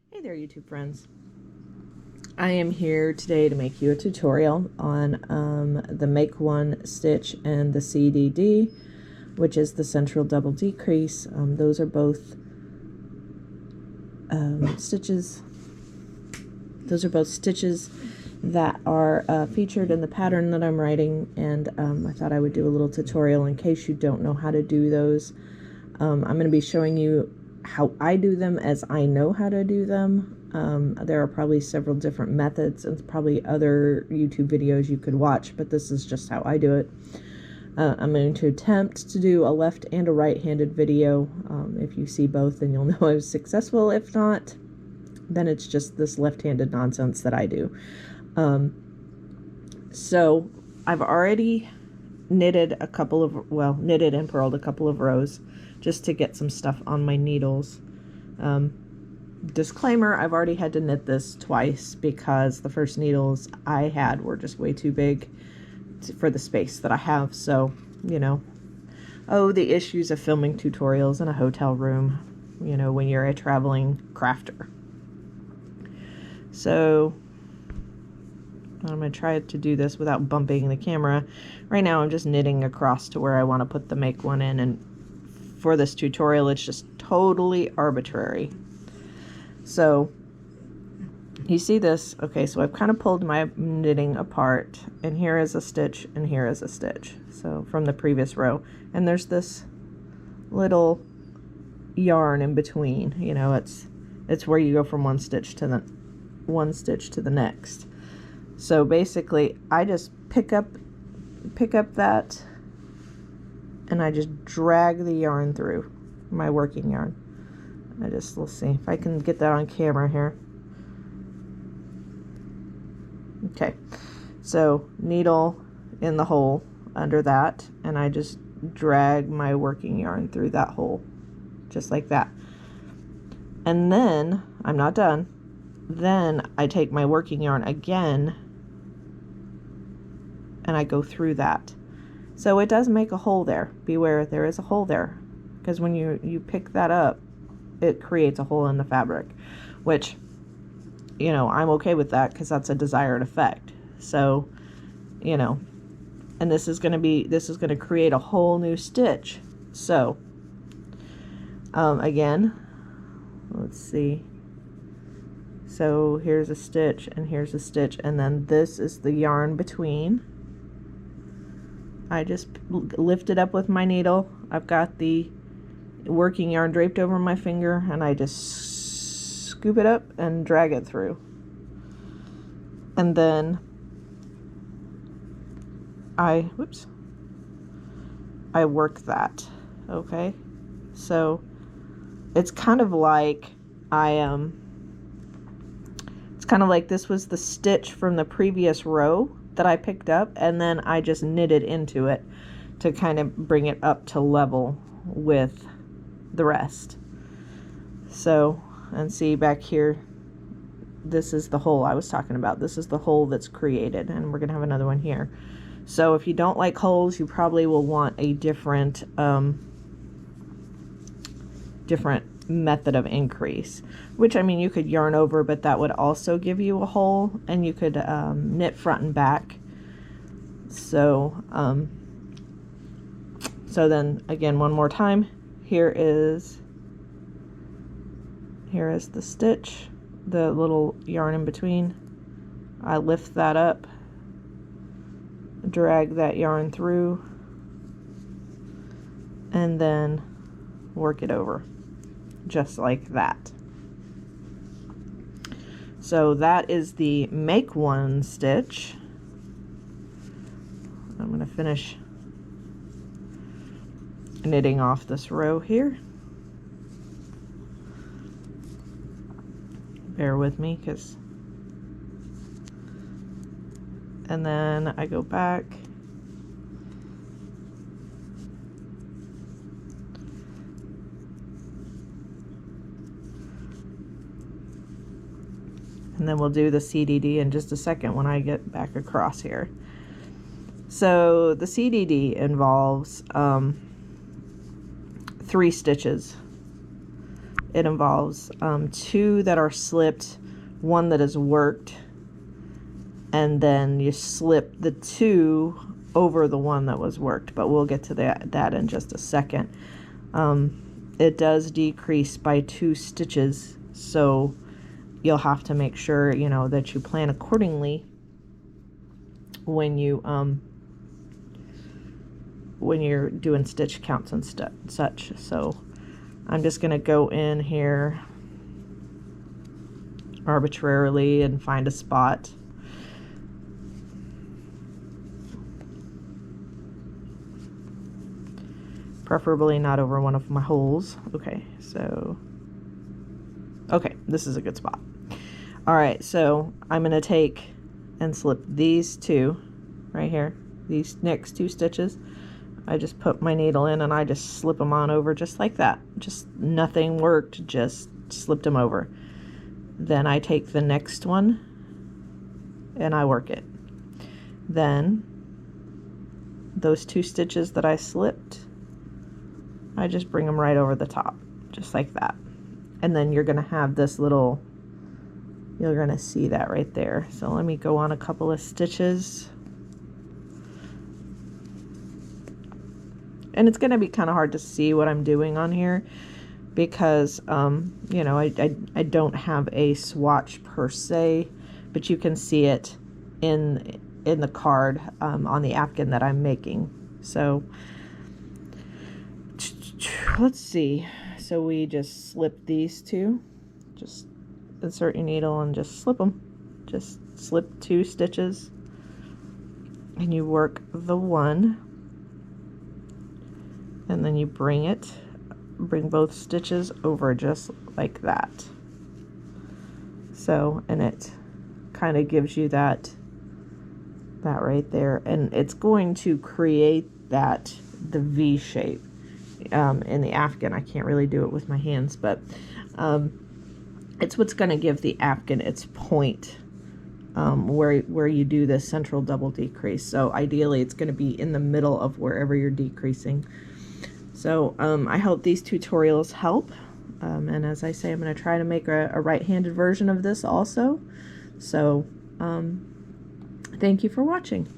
Hey there, YouTube friends. I am here today to make you a tutorial on the make one stitch and the CDD, which is the central double decrease. Those are both stitches. Those are both stitches that are featured in the pattern that I'm writing, and I thought I would do a little tutorial in case you don't know how to do those. I'm going to be showing you how I do them as I know how to do them. There are probably several different methods and probably other YouTube videos you could watch, but this is just how I do it. I'm going to attempt to do a left and a right-handed video. If you see both, then you'll know I was successful. If not, then it's just this left-handed nonsense that I do. So I've already knitted a couple of, knitted and purled a couple of rows just to get some stuff on my needles. Disclaimer, I've already had to knit this twice because the first needles I had were just way too big for the space that I have. So, you know, the issues of filming tutorials in a hotel room, you know, when you're a traveling crafter. So I'm going to try to do this without bumping the camera. Right now I'm just knitting across to where I want to put the make one in, and for this tutorial it's just totally arbitrary. So you see this, okay, so I've kind of pulled my knitting apart, and here is a stitch and here is a stitch, so from the previous row, and there's this little yarn in between. You know, it's where you go from one stitch to the next. So basically I just pick up that and I just drag the yarn through, my working yarn. Let's see if I can get that on camera here. Okay, so needle in the hole under that, and I just drag my working yarn through that hole, just like that. And then, I'm not done, then I take my working yarn again and I go through that. So it does make a hole there. Beware, there is a hole there, because when you pick that up, it creates a hole in the fabric, which, you know, I'm okay with that because that's a desired effect. So, you know, and this is going to create a whole new stitch. So again, let's see, so here's a stitch and here's a stitch, and then this is the yarn between. I just lift it up with my needle. I've got the working yarn draped over my finger, and I just scoop it up and drag it through, and then I work that. Okay, so it's kind of like it's kind of like this was the stitch from the previous row that I picked up, and then I just knitted into it to kind of bring it up to level with the rest. So, and see back here, this is the hole I was talking about. This is the hole that's created, and we're gonna have another one here. So if you don't like holes, you probably will want a different method of increase, which, I mean, you could yarn over, but that would also give you a hole, and you could knit front and back. So so then again, one more time, here is the stitch, the little yarn in between. I lift that up, drag that yarn through, and then work it over just like that. So that is the make one stitch. I'm going to finish knitting off this row here. Bear with me, and then I go back and then we'll do the CDD in just a second when I get back across here. So the CDD involves 3 stitches. It involves 2 that are slipped, 1 that is worked, and then you slip the 2 over the 1 that was worked, but we'll get to that in just a second. It does decrease by 2 stitches, so you'll have to make sure, you know, that you plan accordingly when you're doing stitch counts and such. So I'm just going to go in here arbitrarily and find a spot. Preferably not over one of my holes. Okay, so, okay, this is a good spot. All right, so I'm going to take and slip these 2 right here, these next 2 stitches. I just put my needle in and I just slip them on over just like that. Just nothing worked, just slipped them over. Then I take the next one and I work it. Then those 2 stitches that I slipped, I just bring them right over the top, just like that. And then you're gonna have this little, you're gonna see that right there. So let me go on a couple of stitches. And it's gonna be kind of hard to see what I'm doing on here because, you know, I don't have a swatch per se, but you can see it in the card on the Afghan that I'm making. So let's see. So we just slip these 2, just insert your needle and just slip them. Just slip 2 stitches and you work the 1, and then you bring both stitches over just like that. So, and it kind of gives you that right there, and it's going to create the V shape. In the Afghan, I can't really do it with my hands, but it's what's going to give the Afghan its point where you do this central double decrease. So ideally it's going to be in the middle of wherever you're decreasing. So I hope these tutorials help, and as I say, I'm going to try to make a right-handed version of this also. So thank you for watching.